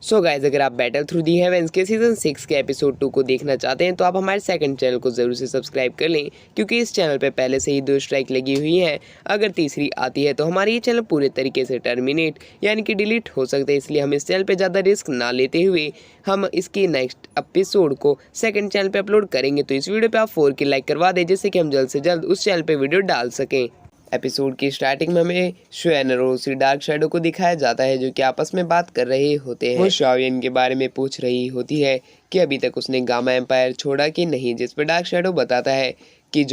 So guys, अगर आप battle through the heavens के सीजन 6 के एपिसोड 2 को देखना चाहते हैं तो आप हमारे सेकंड चैनल को ज़रूर से सब्सक्राइब कर लें, क्योंकि इस चैनल पे पहले से ही 2 स्ट्राइक लगी हुई है। अगर तीसरी आती है तो हमारा ये चैनल पूरे तरीके से टर्मिनेट यानी कि डिलीट हो सकता है, इसलिए हम इस चैनल पर ज़्यादा रिस्क ना लेते हुए हम इसकी नेक्स्ट एपिसोड को सेकंड चैनल पे अपलोड करेंगे। तो इस वीडियो पे आप 4 की लाइक करवा दें, जिससे कि हम जल्द से जल्द उस चैनल पे वीडियो डाल सकें। एपिसोड की स्टार्टिंग में हमें शुएन और उसी डार्क शैडो को दिखाया जाता है, जो कि आपस में बात कर रहे होते हैं। वो शाओयन के बारे में पूछ रही होती है कि अभी तक उसने गामा एम्पायर छोड़ा कि नहीं, जिस पर डार्क शैडो बताता है कि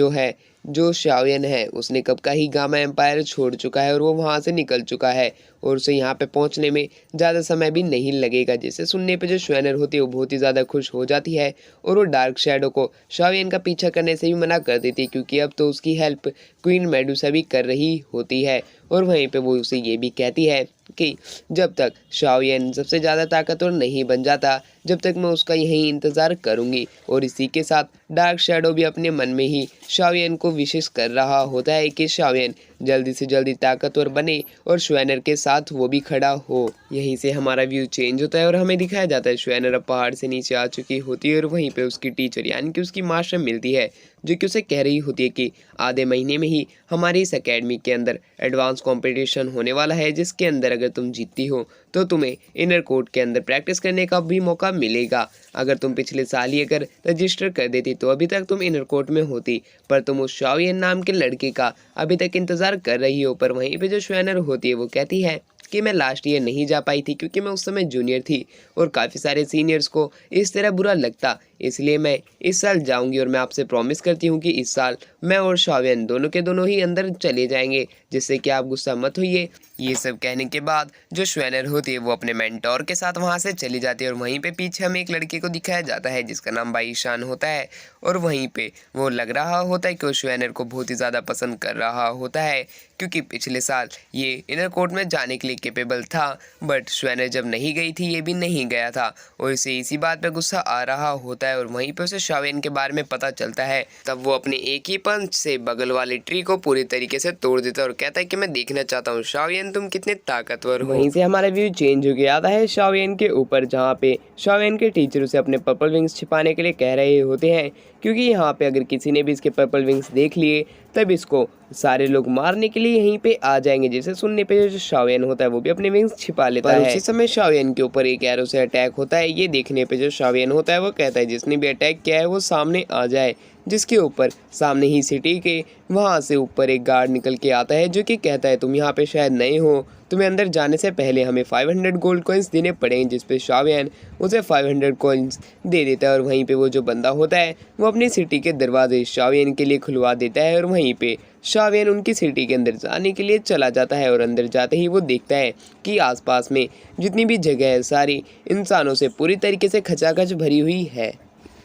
जो शाओयन है उसने कब का ही गामा एम्पायर छोड़ चुका है और वो वहाँ से निकल चुका है और उसे यहाँ पे पहुँचने में ज़्यादा समय भी नहीं लगेगा। जिसे सुनने पे जो शुएनर होती है वो बहुत ही ज़्यादा खुश हो जाती है और वो डार्क शैडो को शाओयन का पीछा करने से भी मना कर देती है, क्योंकि अब तो उसकी हेल्प क्वीन मेडुसा भी कर रही होती है। और वहीं पे वो उसे ये भी कहती है कि जब तक शाओयन सबसे ज़्यादा ताकतवर नहीं बन जाता, जब तक मैं उसका यहीं इंतज़ार करूँगी। और इसी के साथ डार्क शैडो भी अपने मन में ही शाओयन को विशेष कर रहा होता है कि शाओयन जल्दी से जल्दी ताकतवर बने और शुएनर के साथ वो भी खड़ा हो। यहीं से हमारा व्यू चेंज होता है और हमें दिखाया जाता है शुएनर अब पहाड़ से नीचे आ चुकी होती है और वहीं पे उसकी टीचर यानी कि उसकी मास्टर मिलती है, जो कि उसे कह रही होती है कि आधे महीने में ही हमारी इस एकेडमी के अंदर एडवांस कंपटीशन होने वाला है, जिसके अंदर अगर तुम जीतती हो तो तुम्हें इनर कोर्ट के अंदर प्रैक्टिस करने का भी मौका मिलेगा। अगर तुम पिछले साल ही अगर रजिस्टर कर देती तो अभी तक तुम इनर कोर्ट में होती, पर तुम उस शाओयन नाम के लड़के का अभी तक इंतज़ार कर रही हो। पर वहीं पे जो शुएनर होती है वो कहती है कि मैं लास्ट ईयर नहीं जा पाई थी, क्योंकि मैं उस समय जूनियर थी और काफ़ी सारे सीनियर्स को इस तरह बुरा लगता, इसलिए मैं इस साल जाऊंगी और मैं आपसे प्रॉमिस करती हूँ कि इस साल मैं और शाओयन दोनों के दोनों ही अंदर चले जाएंगे, जिससे कि आप गुस्सा मत होइए। ये सब कहने के बाद जो शुएनर होती है वो अपने मेंटोर के साथ वहाँ से चली जाती है और वहीं पे पीछे हमें एक लड़के को दिखाया जाता है जिसका नाम बाईशान होता है। और वहीं पे वो लग रहा होता है कि वो शुएनर को बहुत ही ज़्यादा पसंद कर रहा होता है, क्योंकि पिछले साल ये इनर कोर्ट में जाने के लिए कैपेबल था, बट शुएनर जब नहीं गई थी ये भी नहीं गया था और इसे इसी बात पे गुस्सा आ रहा होता है। और वहीं पे उसे शाओयन के बारे में पता चलता है, तब वो अपने एक ही पंच से बगल वाली ट्री को पूरी तरीके से तोड़ देता है और कहता है कि मैं देखना चाहता हूँ शाओयन तुम कितने ताकतवर हो। वहीं से हमारा व्यू चेंज हो गया आता है शाओयन के ऊपर, जहाँ पे शाओयन के टीचर उसे अपने पर्पल विंग्स छिपाने के लिए कह रहे होते हैं, क्योंकि यहाँ पे अगर किसी ने भी इसके पर्पल विंग्स देख लिए तब इसको सारे लोग मारने के लिए यहीं पे आ जाएंगे। जिसे सुनने पे जो शाओयन होता है वो भी अपने विंग्स छिपा लेता है। उसी समय शाओयन के ऊपर एक एरो से अटैक होता है। ये देखने पे जो शाओयन होता है वो कहता है जिसने भी अटैक किया है वो सामने आ जाए, जिसके ऊपर सामने ही सिटी के वहाँ से ऊपर एक गार्ड निकल के आता है, जो कि कहता है तुम यहाँ पे शायद नए हो, तुम्हें अंदर जाने से पहले हमें 500 गोल्ड कॉइन्स देने पड़ेंगे। जिस पे शाओयन उसे 500 कॉइन्स दे देता है और वहीं पे वो जो बंदा होता है वो अपनी सिटी के दरवाजे शाओयन के लिए खुलवा देता है और वहीं पे शाओयन उनकी सिटी के अंदर जाने के लिए चला जाता है। और अंदर जाते ही वो देखता है कि आसपास में जितनी भी जगह है सारी इंसानों से पूरी तरीके से खचाखच भरी हुई है।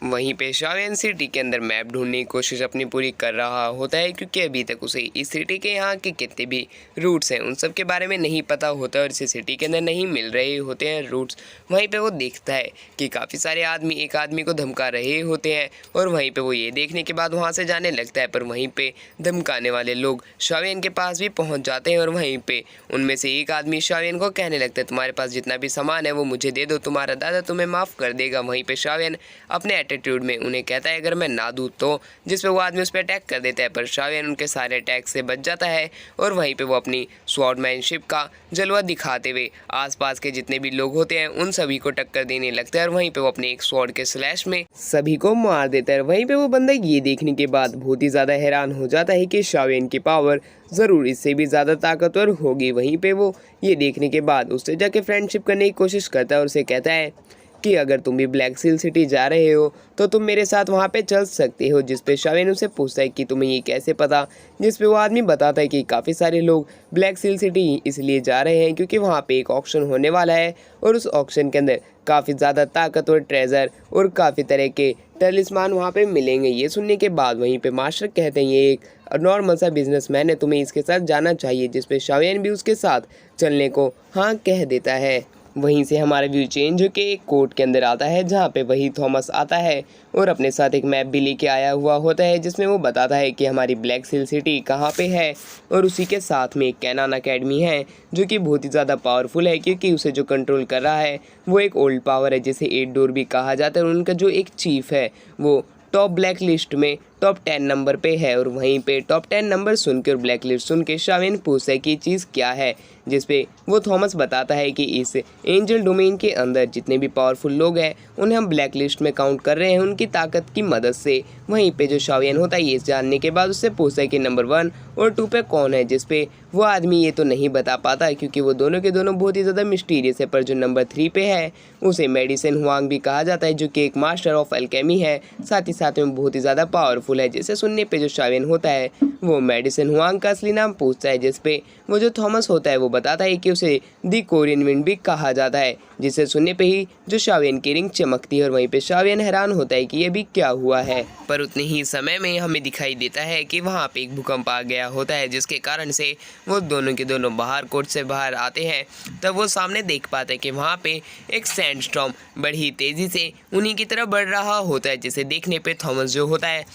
वहीं पे शाओयन सिटी के अंदर मैप ढूंढने की कोशिश अपनी पूरी कर रहा होता है, क्योंकि अभी तक उसे इस सिटी के यहाँ के कितने भी रूट्स हैं उन सब के बारे में नहीं पता होता और इसे सिटी के अंदर नहीं मिल रहे होते हैं रूट्स। वहीं पे वो देखता है कि काफ़ी सारे आदमी एक आदमी को धमका रहे होते हैं और वहीं पे वो ये देखने के बाद वहाँ से जाने लगता है, पर वहीं पे धमकाने वाले लोग शाओयन के पास भी पहुँच जाते हैं और वहीं पे उनमें से एक आदमी शाओयन को कहने लगता है तुम्हारे पास जितना भी सामान है वो मुझे दे दो, तुम्हारा दादा तुम्हें माफ़ कर देगा। वहीं पर शाओयन अपने एटीट्यूड में उन्हें कहता है अगर मैं ना दूँ तो, जिस पे वो आदमी उस पर अटैक कर देता है, पर शाओयन उनके सारे अटैक से बच जाता है और वहीं पे वो अपनी स्वॉर्डमैनशिप का जलवा दिखाते हुए आसपास के जितने भी लोग होते हैं उन सभी को टक्कर देने लगता है और वहीं पे वो अपने एक स्वॉर्ड के स्लैश में सभी को मार देता है। वहीं पे वो बंदा ये देखने के बाद बहुत ही ज़्यादा हैरान हो जाता है कि शाओयन की पावर ज़रूर इससे भी ज़्यादा ताकतवर होगी। वहीं पे वो ये देखने के बाद उससे जाके फ्रेंडशिप करने की कोशिश करता है और उसे कहता है कि अगर तुम भी ब्लैक सील सिटी जा रहे हो तो तुम मेरे साथ वहाँ पे चल सकते हो। जिस पे शाओयन उसे पूछता है कि तुम्हें ये कैसे पता, जिस पे वो आदमी बताता है कि काफ़ी सारे लोग ब्लैक सील सिटी इसलिए जा रहे हैं क्योंकि वहाँ पे एक ऑक्शन होने वाला है और उस ऑक्शन के अंदर काफ़ी ज़्यादा ताकतवर ट्रेजर और काफ़ी तरह के टलिस्मान वहाँ पे मिलेंगे। ये सुनने के बाद वहीं पे मास्टर कहते हैं ये एक नॉर्मल सा बिजनेसमैन है, तुम्हें इसके साथ जाना चाहिए। जिस पे शाओयन भी उसके साथ चलने को हाँ कह देता है। वहीं से हमारा व्यू चेंज होकर एक कोर्ट के अंदर आता है जहाँ पे वही थॉमस आता है और अपने साथ एक मैप भी लेके आया हुआ होता है जिसमें वो बताता है कि हमारी ब्लैक सील सिटी कहाँ पे है। और उसी के साथ में एक कैनन अकेडमी है जो कि बहुत ही ज़्यादा पावरफुल है क्योंकि उसे जो कंट्रोल कर रहा है वो एक ओल्ड पावर है जिसे 8 डोर भी कहा जाता है। और उनका जो एक चीफ है वो टॉप ब्लैक लिस्ट में टॉप 10 नंबर पे है। और वहीं पे टॉप 10 नंबर सुन के और ब्लैक लिस्ट सुन के शावेन पूछता है कि ये चीज़ क्या है, जिस पे वो थॉमस बताता है कि इस एंजल डोमेन के अंदर जितने भी पावरफुल लोग हैं उन्हें हम ब्लैक लिस्ट में काउंट कर रहे हैं उनकी ताकत की मदद से। वहीं पे जो शावेन होता है ये जानने के बाद उससे पूछता है कि नंबर 1 और 2 पे कौन है, जिस पे वो आदमी ये तो नहीं बता पाता क्योंकि वो दोनों के दोनों बहुत ही ज़्यादा मिस्टीरियस है। पर जो नंबर 3 पे है उसे मेडिसिन हुआंग भी कहा जाता है जो कि एक मास्टर ऑफ अल्केमी है, साथ ही साथ में बहुत ही ज़्यादा पावरफुल है। जिसे सुनने पे जो शावेन होता है वो मेडिसिन हुआंग का असली नाम पूछता है, जिस पे वो जो थॉमस होता है वो बताता है कि उसे दी कोरियन विंड भी कहा जाता है। जिसे सुनने पे ही जो शावेन की रिंग चमकती है और वहीं पे शावेन हैरान होता है कि ये भी क्या हुआ है। पर उतने ही समय में हमें दिखाई देता है कि वहाँ पे एक भूकंप आ गया होता है जिसके कारण से वो दोनों के दोनों बाहर कोर्ट से बाहर आते हैं। तब वो सामने देख पाते हैं कि वहाँ पे एक सैंडस्टॉर्म बड़ी तेज़ी से उन्हीं की तरफ बढ़ रहा होता है। जिसे देखने पे थॉमस जो होता है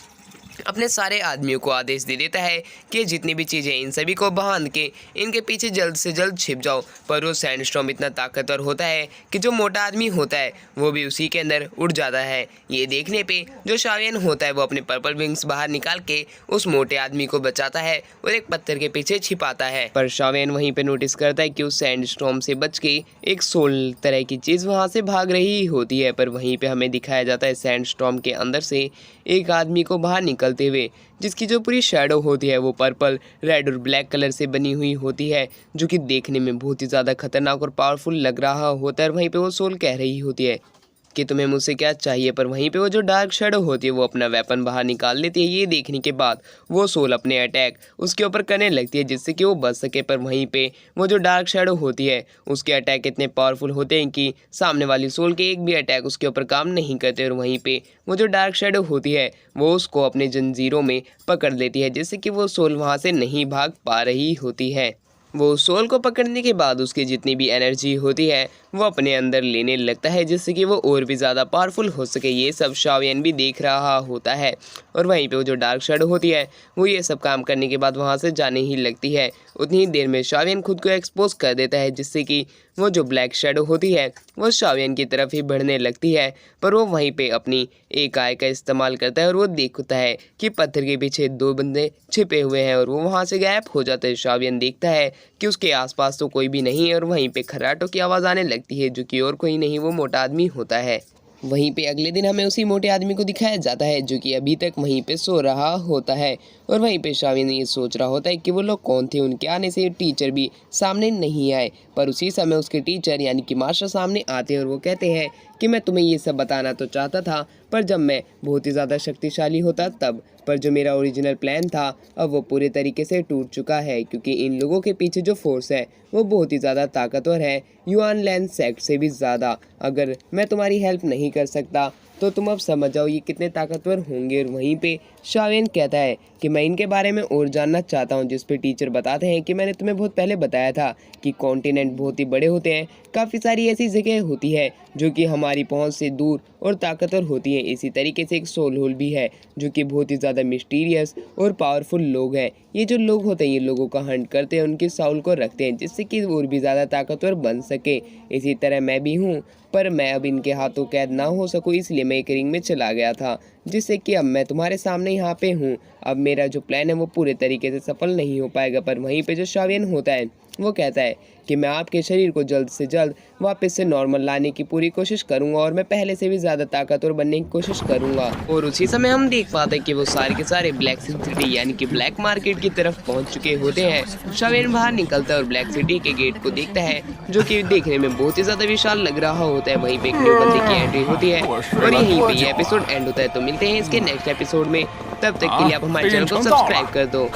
अपने सारे आदमियों को आदेश दे देता है कि जितनी भी चीज़ें इन सभी को बांध के इनके पीछे जल्द से जल्द छिप जाओ। पर वो सैंडस्टॉर्म इतना ताकतवर होता है कि जो मोटा आदमी होता है वो भी उसी के अंदर उड़ जाता है। ये देखने पे जो शावेन होता है वो अपने पर्पल विंग्स बाहर निकाल के उस मोटे आदमी को बचाता है और एक पत्थर के पीछे छिपाता है। पर शावेन वहीं पे नोटिस करता है कि उस सैंडस्टॉर्म से बच के एक सोल तरह की चीज़ वहाँ से भाग रही होती है। पर वहीं पे हमें दिखाया जाता है सैंडस्टॉर्म के अंदर से एक आदमी को बाहर निकलते हुए, जिसकी जो पूरी शैडो होती है वो पर्पल, रेड और ब्लैक कलर से बनी हुई होती है जो कि देखने में बहुत ही ज़्यादा खतरनाक और पावरफुल लग रहा होता है। और वहीं पे वो सोल कह रही होती है कि तुम्हें मुझसे क्या चाहिए। पर वहीं पे वो जो डार्क शैडो होती है वो अपना वेपन बाहर निकाल लेती है। ये देखने के बाद वो सोल अपने अटैक उसके ऊपर करने लगती है जिससे कि वो बच सके। पर वहीं पे वो जो डार्क शैडो होती है उसके अटैक इतने पावरफुल होते हैं कि सामने वाली सोल के एक भी अटैक उसके ऊपर काम नहीं करते। और वहीं पे वो जो डार्क शैडो होती है वो उसको अपने जंजीरों में पकड़ लेती है जिससे कि वो सोल वहाँ से नहीं भाग पा रही होती है। वो सोल को पकड़ने के बाद उसकी जितनी भी एनर्जी होती है वो अपने अंदर लेने लगता है जिससे कि वो और भी ज़्यादा पावरफुल हो सके। ये सब शावेन भी देख रहा होता है। और वहीं पे वो जो डार्क शैडो होती है वो ये सब काम करने के बाद वहाँ से जाने ही लगती है। उतनी ही देर में शावेन खुद को एक्सपोज कर देता है जिससे कि वो जो ब्लैक शैडो होती है वो शावेन की तरफ ही बढ़ने लगती है। पर वो वहीं पे अपनी एक आय का इस्तेमाल करता है और वो देखता है कि पत्थर के पीछे 2 बंदे छिपे हुए हैं और वो वहाँ से गायब हो जाता है। शावेन देखता है कि उसके आसपास तो कोई भी नहीं है और वहीं पे खर्राटों की आवाज़ आने लगती है जो कि और कोई नहीं वो मोटा आदमी होता है। वहीं पे अगले दिन हमें उसी मोटे आदमी को दिखाया जाता है जो कि अभी तक वहीं पे सो रहा होता है। और वहीं पे शावेन ये सोच रहा होता है कि वो लोग कौन थे, उनके आने से टीचर भी सामने नहीं आए। पर उसी समय उसके टीचर यानी कि मास्टर सामने आते हैं और वो कहते हैं कि मैं तुम्हें ये सब बताना तो चाहता था पर जब मैं बहुत ही ज़्यादा शक्तिशाली होता तब, पर जो मेरा ओरिजिनल प्लान था अब वो पूरे तरीके से टूट चुका है क्योंकि इन लोगों के पीछे जो फोर्स है वो बहुत ही ज़्यादा ताकतवर है, युआन लैंड सेक्ट से भी ज़्यादा। अगर मैं तुम्हारी हेल्प नहीं कर सकता तो तुम अब समझ जाओ ये कितने ताकतवर होंगे। और वहीं पे शावेन कहता है कि मैं इनके बारे में और जानना चाहता हूँ, जिस पे टीचर बताते हैं कि मैंने तुम्हें बहुत पहले बताया था कि कॉन्टिनेंट बहुत ही बड़े होते हैं, काफ़ी सारी ऐसी जगह होती है जो कि हमारी पहुँच से दूर और ताकतवर होती हैं। इसी तरीके से एक सोल होल भी है जो कि बहुत ही ज़्यादा मिस्टीरियस और पावरफुल लोग हैं। ये जो लोग होते हैं ये लोगों का हंट करते हैं, उनके साउल को रखते हैं जिससे कि और भी ज़्यादा ताकतवर बन सके। इसी तरह मैं भी हूँ, पर मैं अब इनके हाथों कैद ना हो सकूँ इसलिए मैं एक रिंग में चला गया था जिससे कि अब मैं तुम्हारे सामने यहाँ पे हूँ। अब मेरा जो प्लान है वो पूरे तरीके से सफल नहीं हो पाएगा। पर वहीं पे जो शावेन होता है वो कहता है कि मैं आपके शरीर को जल्द से जल्द वापस से नॉर्मल लाने की पूरी कोशिश करूंगा और मैं पहले से भी ज़्यादा ताकतवर बनने की कोशिश करूंगा। और उसी समय हम देख पाते हैं कि वो सारे के सारे ब्लैक सिटी यानी कि ब्लैक मार्केट की तरफ पहुंच चुके होते हैं। शावेन बाहर निकलता है और ब्लैक सिटी के गेट को देखता है जो कि देखने में बहुत ही ज़्यादा विशाल लग रहा होता है। वहीं पे एक न्यू बंदे की एंट्री होती है और यहीं पे ये एपिसोड एंड होता है। तो मिलते हैं इसके नेक्स्ट एपिसोड में, तब तक के लिए आप हमारे चैनल को सब्सक्राइब कर दो।